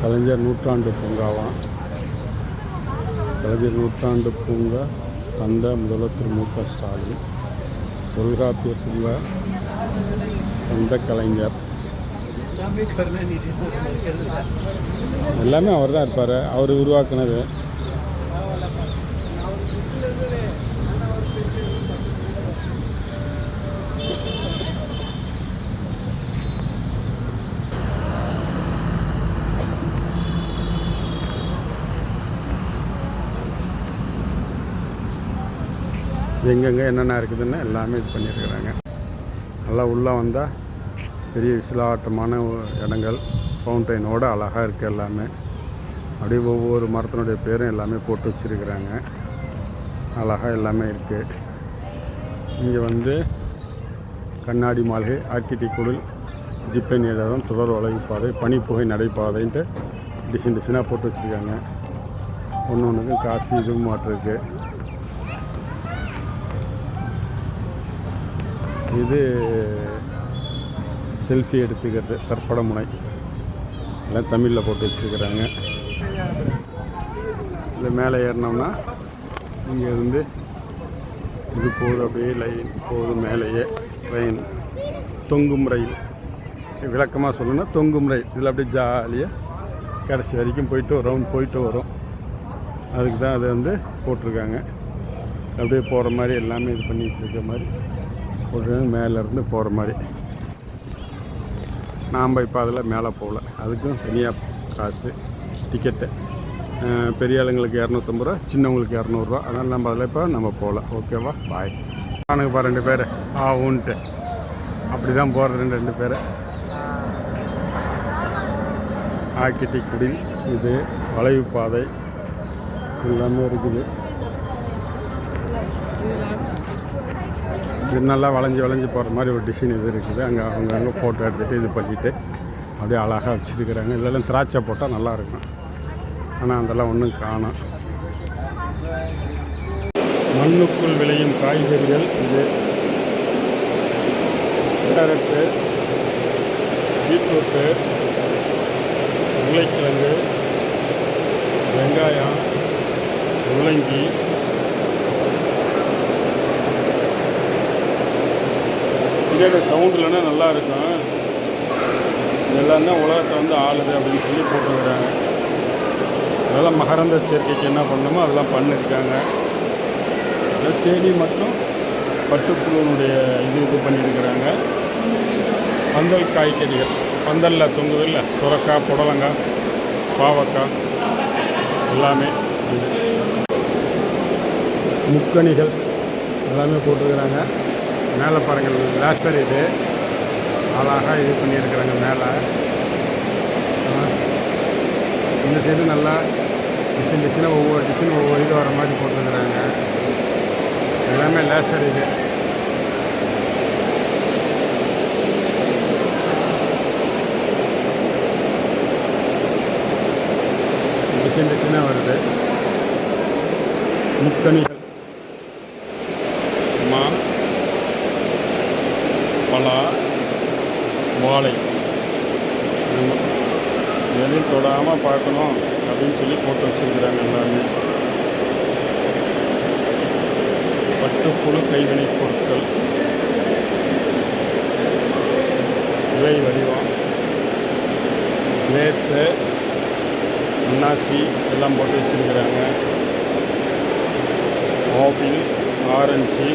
கலைஞர் நூற்றாண்டு பூங்காவாம். கலைஞர் நூற்றாண்டு பூங்கா தந்த முதல்வர் திரு மு.க. ஸ்டாலின். தொல்காப்பிய பூங்கா தந்த கலைஞர். எல்லாமே அவர் தான் இருப்பார். அவர் உருவாக்குனது. எங்கெங்கே என்னென்ன இருக்குதுன்னு எல்லாமே இது பண்ணியிருக்கிறாங்க. நல்லா உள்ளே வந்தால் பெரிய விசிலாட்டமான இடங்கள், ஃபவுண்டைனோடு அழகாக இருக்குது எல்லாமே. அப்படியே ஒவ்வொரு மரத்தினுடைய பேரும் எல்லாமே போட்டு வச்சுருக்கிறாங்க. அழகாக எல்லாமே இருக்குது. இங்கே கண்ணாடி மாளிகை, ஆர்கிடெக்சரில் ஜிப்பன் இடம், தொடர் வளைவுப்பாதை, பனிப்புகை நடைபாதைன்ட்டு டிசைனாக போட்டு வச்சுருக்காங்க. ஒன்று ஒன்றுக்கும் காசு இதுவும் மாட்டிருக்கு. இது செல்ஃபி எடுத்துக்கிறது, தற்பட முனை எல்லாம் தமிழில் போட்டு வச்சுருக்கிறாங்க. இல்லை மேலே ஏறினோம்னா இங்கே இது போகுது, அப்படியே லைன் போகுது மேலேயே. ட்ரெயின் தொங்கும் ரயில், விளக்கமாக சொல்லணும்னா தொங்கும் ரயில். இதில் அப்படியே ஜாலியாக கடைசி வரைக்கும் போயிட்டு வரும். அதுக்கு தான் அது போட்டிருக்காங்க. அப்படியே போகிற மாதிரி எல்லாமே இது பண்ணிகிட்டு இருக்க மாதிரி போட்டிருக்காங்க. மேலேருந்து போகிற மாதிரி. நாம் இப்போ அதில் மேலே போகல, அதுக்கும் தனியாக காசு டிக்கெட்டு. பெரிய ஆளுங்களுக்கு 250 ரூபா, சின்னவங்களுக்கு 200 ரூபா. அதனால் நம்ம அதில் இப்போ நம்ம போகல. ஓகேவா, பாய். நானுங்கப்பா 2 பேர் ஊன்ட்டு அப்படி தான் போகிறது. 2 பேர் ஆர்கிடெக்சரில் இது வளைவு பாதை எல்லாமே இருக்குது. இது நல்லா வளைஞ்சு போகிற மாதிரி ஒரு டிசைன் இது இருக்குது. அங்கே ஃபோட்டோ எடுத்துகிட்டு இது பண்ணிவிட்டு அப்படியே அழகாக வச்சுருக்கிறாங்க. இதெல்லாம் திராட்சை போட்டால் நல்லாயிருக்கும். ஆனால் அதெல்லாம் ஒன்றும் காணோம். மண்ணுக்குள் விளையும் காய்கறிகள் இது. கேரட்டு, பீட்ரூட்டு, உருளைக்கிழங்கு, வெங்காயம், முள்ளங்கி, இதோட சவுண்ட் இல்லைன்னா நல்லாயிருக்கும். இதெல்லாம் தான் உலகத்தை ஆளுது அப்படின்னு சொல்லி போட்டுருக்குறாங்க. அதெல்லாம் மகரந்த சேர்க்கைக்கு என்ன பண்ணணுமோ அதெல்லாம் பண்ணியிருக்காங்க. தேடி மட்டும் பட்டுப்புழுனுடைய இது பண்ணியிருக்கிறாங்க. பந்தல் காய்கறிகள், பந்தலில் தொங்குது இல்லை, சுரக்காய், புடலங்காய், பாவக்காய் எல்லாமே. முக்கணிகள் எல்லாமே போட்டுருக்குறாங்க. மேலே பாருங்கள், லேசர் இது அழகாக இது பண்ணியிருக்கிறாங்க. மேலே இந்த சைடு நல்லா டிசைனாக ஒவ்வொரு இது வர மாதிரி போட்டுருக்குறாங்க. எல்லாமே லேசர் இது. டிசைனாக வருது. முக்கணிகள், மா, பலா, வாழை எதையும் தொடாமல் பார்க்கணும் அப்படின்னு சொல்லி போட்டு வச்சுருக்கிறாங்க. எல்லாருமே பட்டுப்புழு கைவினைப் பொருட்கள், இலை வடிவம், கிரேப்ஸு, அன்னாசி எல்லாம் போட்டு வச்சுருக்கிறாங்க. ஆப்பிள், ஆரஞ்சு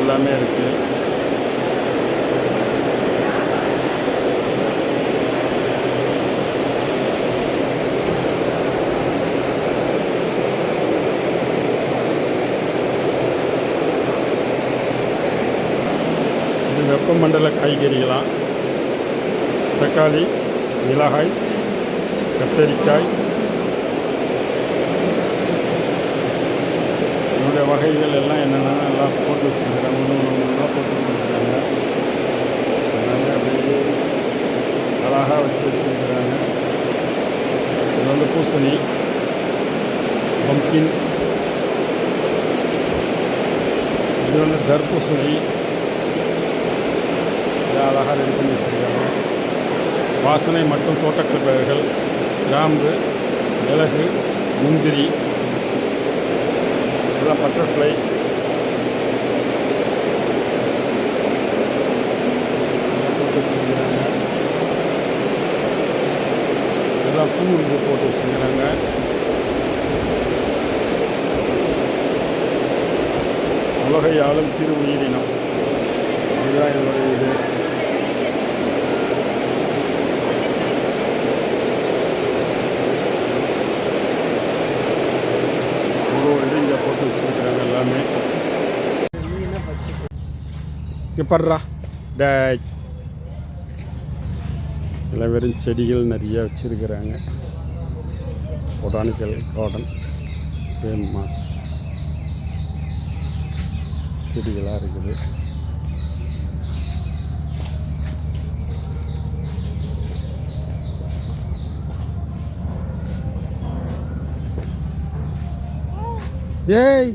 எல்லாமே இருக்குது. இது வெப்பமண்டல காய்கறிகளாம். தக்காளி, மிளகாய், கத்தரிக்காய், இதனுடைய வகைகள் எல்லாம் என்னென்னா எல்லாம் போட்டு வச்சுருக்கிறாங்க. ஒன்று போட்டு வச்சுருக்கிறாங்க. எல்லாமே அப்படியே அழகாக வச்சுருக்கிறாங்க. இது பூசணி, பம்கின், இது தர்பூசணி, இதை அழகாக ரெடி பண்ணி வச்சுருக்காங்க. வாசனை மற்றும் தோட்டக்கலை பயிர்கள், கிராம்பு, மிளகு, முந்திரி, இதெல்லாம் பட்டர்ஃப்ளை, போட்டு வச்சுருக்கிறாங்க. இதெல்லாம் பூ இது போட்டு வச்சுருக்கிறாங்க. உலகை ஆளும் சிறு உயிரினம், இதுதான் இதனுடைய இது. ஒரு இது இங்கே போட்டு வச்சுருக்கிறாங்க எல்லாமே. இப்பட்றா டேய், எல்லாம் வெறும் செடிகள் நிறைய வச்சுருக்கிறாங்க. பொட்டானிக்கல் கார்டன், சேம் மாஸ் செடிகளாக இருக்குது. ஏய்,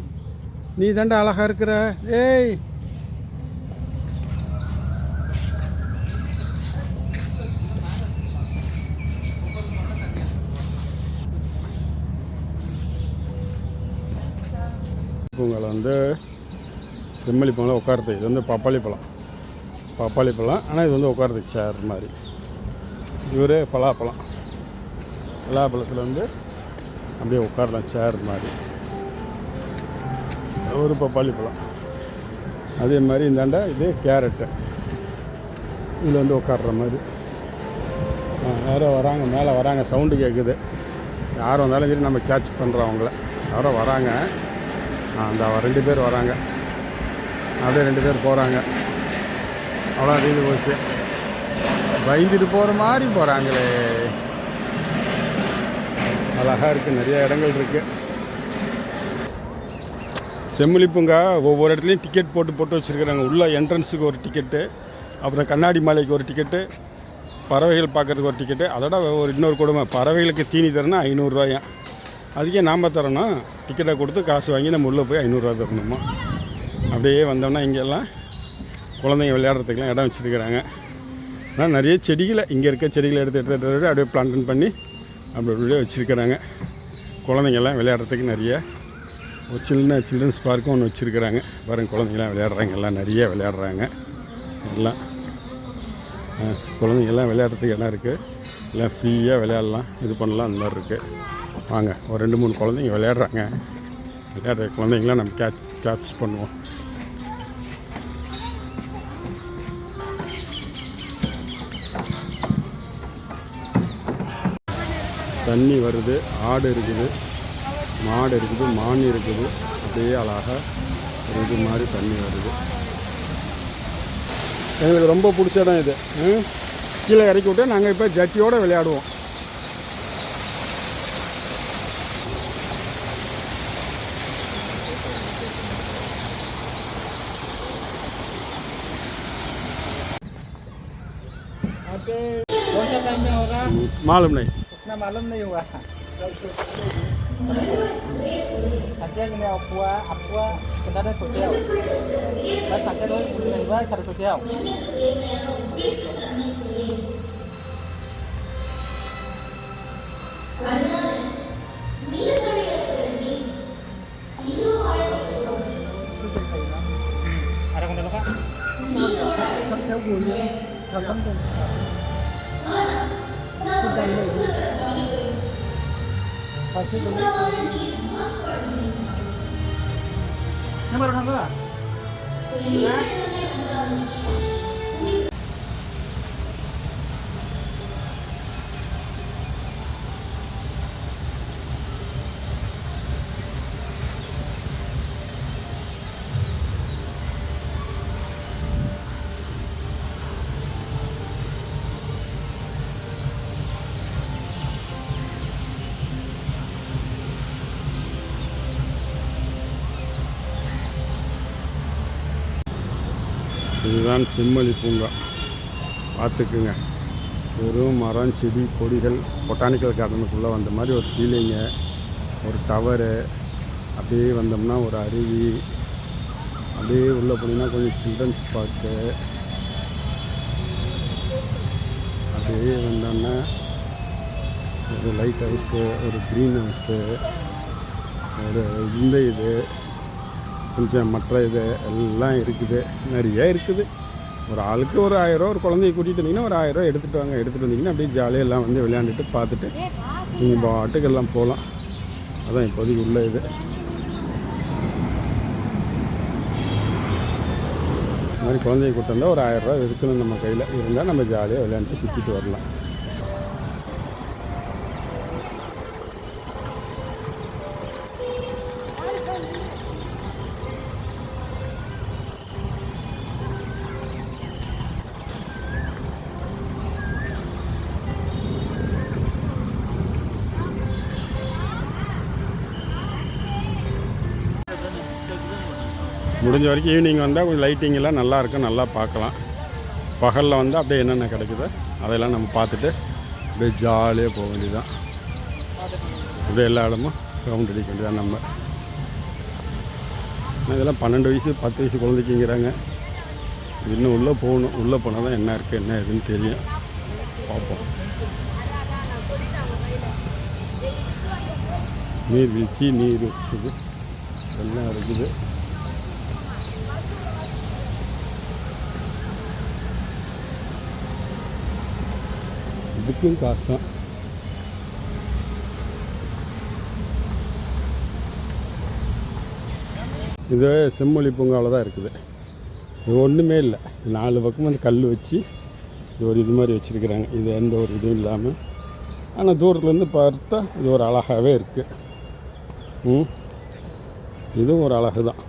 நீ தாண்டா அழகா இருக்கிற. ஏய், பூங்கால வந்து செம்மல்லி பழம் உட்காரது. இது வந்து பப்பாளி பழம், ஆனால் இது வந்து உட்காரதுக்கு சேர் மாதிரி. இவர் பலாப்பழம், பலாப்பழத்தில் வந்து அப்படியே உட்காரலாம் சேர் மாதிரி. ஒரு பப்பாளி பழம் அதே மாதிரி. இந்தாண்டா இது கேரட்டு, இதில் வந்து உட்கார்ற மாதிரி. யாரோ வராங்க, மேலே வராங்க, சவுண்டு கேட்குது. யார் வந்தாலும் சரி நம்ம கேட்ச் பண்ணுறோம் அவங்கள. யாரோ வராங்க, அந்த 2 பேர் வராங்க, அப்படியே 2 பேர் போகிறாங்க. அவ்வளோ ரீதி போச்சு. பயந்துட்டு போகிற மாதிரி போகிறாங்களே. அழகாக இருக்குது, நிறைய இடங்கள் இருக்குது. செம்மொழி பூங்கா ஒவ்வொரு இடத்துலையும் டிக்கெட் போட்டு வச்சுருக்குறாங்க. உள்ள என்ட்ரன்ஸுக்கு ஒரு டிக்கெட்டு, அப்புறம் கண்ணாடி மாலைக்கு ஒரு டிக்கெட்டு, பறவைகள் பார்க்குறதுக்கு ஒரு டிக்கெட்டு. அதோட இன்னொரு கொடுமை, பறவைகளுக்கு தீனி தரணும்னா 500 ரூபாயா. அதுக்கே நாம் தரணும், டிக்கெட்டை கொடுத்து காசு வாங்கி நம்ம உள்ளே போய் 500 ரூபா தரணுமா. அப்படியே வந்தோம்னா இங்கெல்லாம் குழந்தைங்க விளையாடுறதுக்கெலாம் இடம் வச்சுருக்கிறாங்க. ஆனால் நிறைய செடிகளை, இங்கே இருக்க செடிகளை எடுத்து அப்படியே பிளான்டன் பண்ணி அப்படியே வச்சுருக்கிறாங்க. குழந்தைங்கள்லாம் விளையாடுறதுக்கு நிறைய ஒரு சில்ட்ரன்ஸ் பார்க்கும் ஒன்று வச்சுருக்கிறாங்க. பாருங்கள், குழந்தைங்களாம் விளையாடுறாங்க, எல்லாம் நிறைய விளையாடுறாங்க. எல்லாம் குழந்தைங்கள்லாம் விளையாடுறதுக்கு இடம் இருக்குது. எல்லாம் ஃப்ரீயாக விளையாடலாம், இது பண்ணலாம், அந்த மாதிரி இருக்குது. வாங்க, ஒரு 2-3 குழந்தைங்க விளையாடுறாங்க. விளையாடுற குழந்தைங்களாம் நம்ம கேட்ச் பண்ணுவோம். தண்ணி வருது, ஆடு இருக்குது, மாடு இருக்குது, மான் இருக்குது. அப்படியே அழகாக ஒரு இது மாதிரி தண்ணி வருது. எங்களுக்கு ரொம்ப பிடிச்ச இடம் இது. கீழே இறக்கி விட்டு நாங்கள் இப்போ ஜட்டியோடு விளையாடுவோம். मालूम नहीं, उतना मालूम नहीं हुआ। Saja kena apa kena ada sosial. Dan saja doi punya juga ada sosial. Ada konten apa? Sosial gue, konten. Ini baru nambah? இதுதான் செம்மொழி பூங்கா. பார்த்துக்குங்க, வெறும் மரம், செடி, கொடிகள், பொட்டானிக்கல் கார்டனுக்குள்ளே வந்த மாதிரி ஒரு ஃபீலிங்க. ஒரு டவரு, அப்படியே வந்தோம்னா ஒரு அருவி, அப்படியே உள்ளே போனீங்கன்னா கொஞ்சம் சில்ட்ரன்ஸ் பார்க்கு, அப்படியே வந்தோம்னா ஒரு லைட் ஹவுஸு, ஒரு க்ரீன் ஹவுஸு, ஒரு இது கொஞ்சம் மற்ற இது எல்லாம் இருக்குது, நிறைய இருக்குது. ஒரு ஆளுக்கு ஒரு 1000 ரூபா, ஒரு குழந்தைய கூட்டிகிட்டு வந்தீங்கன்னா ஒரு 1000 ரூபா எடுத்துகிட்டு வாங்க. எடுத்துகிட்டு வந்தீங்கன்னா அப்படியே ஜாலியாக எல்லாம் வந்து விளையாண்டுட்டு பார்த்துட்டு நீங்கள் பாட்டுக்கு எல்லாம் போகலாம். அதான் இப்போதைக்கு உள்ள இது. இந்த மாதிரி குழந்தைய கூட்டு வந்தால் ஒரு 1000 ரூபா இருக்கணும் நம்ம கையில் இருந்தால் நம்ம ஜாலியாக விளையாண்டுட்டு சுற்றிட்டு வரலாம். முடிஞ்ச வரைக்கும் ஈவினிங் வந்தால் கொஞ்சம் லைட்டிங்கெல்லாம் நல்லாயிருக்கும், நல்லா பார்க்கலாம். பகலில் வந்து அப்படியே என்னென்ன கிடைக்குதோ அதெல்லாம் நம்ம பார்த்துட்டு அப்படியே ஜாலியாக போக வேண்டியதுதான். அப்படியே எல்லா இடமும் ரவுண்ட் அடிக்க வேண்டியதான் நம்ம. இதெல்லாம் 12 வயசு 10 வயசு குழந்தைக்குங்கிறாங்க. இன்னும் உள்ளே போகணும். உள்ளே போனால் தான் என்ன இருக்குது என்ன ஏதுன்னு தெரியும். பார்ப்போம். நீர்வீழ்ச்சி, நீர் இருக்குது, எல்லாம் இருக்குது. இதுக்கும் காசு தான். இது செம்மொழி பூங்காவில் தான் இருக்குது. இது ஒன்றுமே இல்லை. 4 பக்கம் வந்து கல் வச்சு இது ஒரு இது மாதிரி வச்சுருக்குறாங்க. இது எந்த ஒரு இதுவும் இல்லாமல். ஆனால் தூரத்துலேருந்து பார்த்தா இது ஒரு அழகாகவே இருக்குது. இதுவும் ஒரு அழகு தான்.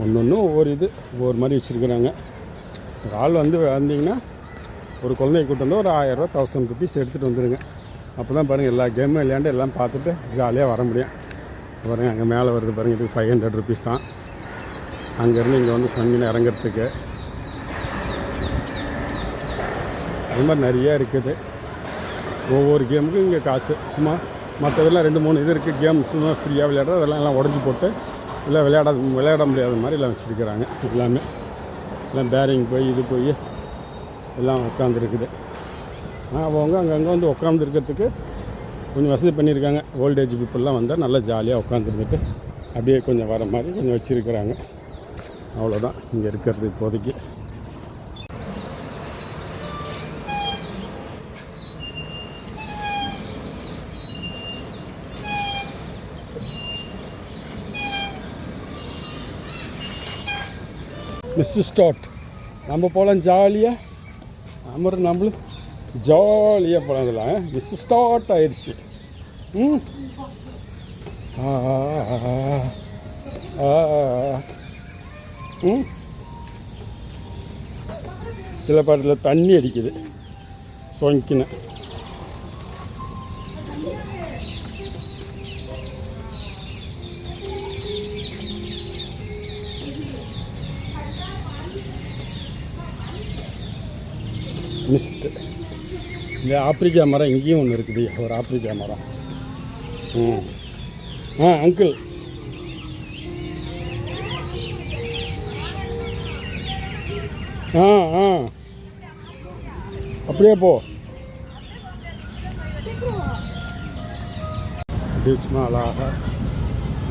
ஒன்று ஒவ்வொரு இது ஒவ்வொரு மாதிரி வச்சுருக்குறாங்க. ஒரு ஆள் வந்து வந்தீங்கன்னா ஒரு குழந்தைய கூட்டு வந்து ஒரு 1000 ரூபா 1000 ருபீஸ் எடுத்துகிட்டு வந்துடுங்க. அப்போ தான் பாருங்கள் எல்லா கேமும் விளையாண்டு எல்லாம் பார்த்துட்டு ஜாலியாக வர முடியும். பாருங்கள் அங்கே மேலே வருது பாருங்கள், இது 500 ருபீஸ் தான். அங்கேருந்து இங்கே வந்து சங்கின இறங்கிறதுக்கு. அது மாதிரி நிறையா இருக்குது. ஒவ்வொரு கேமுக்கும் இங்கே காசு. சும்மா மற்றதெல்லாம் 2-3 இது இருக்குது கேம் சும்மா ஃப்ரீயாக விளையாடுறது. அதெல்லாம் எல்லாம் உடஞ்சி போட்டு எல்லாம் விளையாட முடியாத மாதிரி எல்லாம் வச்சுருக்கிறாங்க. எல்லாமே எல்லாம் பேரிங் போய் இது போய் எல்லாம் உட்காந்துருக்குது. அவங்க அங்கங்கே வந்து உட்காந்துருக்கிறதுக்கு கொஞ்சம் வசதி பண்ணியிருக்காங்க. ஓல்டேஜ் பீப்புளெலாம் வந்தால் நல்லா ஜாலியாக உட்காந்துருந்துட்டு அப்படியே கொஞ்சம் வர மாதிரி கொஞ்சம் வச்சுருக்கிறாங்க. அவ்வளோதான் இங்கே இருக்கிறது இப்போதைக்கு. மிஸ்டர் ஸ்டார்ட் நம்ம போகலாம் ஜாலியாக. நம்மளும் ஜாலியாக போகலாம். இதெல்லாம் மிஸ்டர் ஸ்டார்ட் ஆயிடுச்சு. சில பாட்டில் தண்ணி அடிக்குது சொங்கின. மிஸ்ட். இந்த ஆப்பிரிக்கா மரம் இங்கேயும் ஒன்று இருக்குது. ஒரு ஆப்பிரிக்கா மரம். அங்கிள் அப்படியே போ. சும்மா அழகாக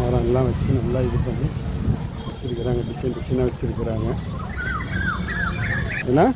மரம் எல்லாம் வச்சு நல்லா இது பண்ணி வச்சுருக்குறாங்க. டிசைனாக வச்சுருக்குறாங்க. ஏன்னா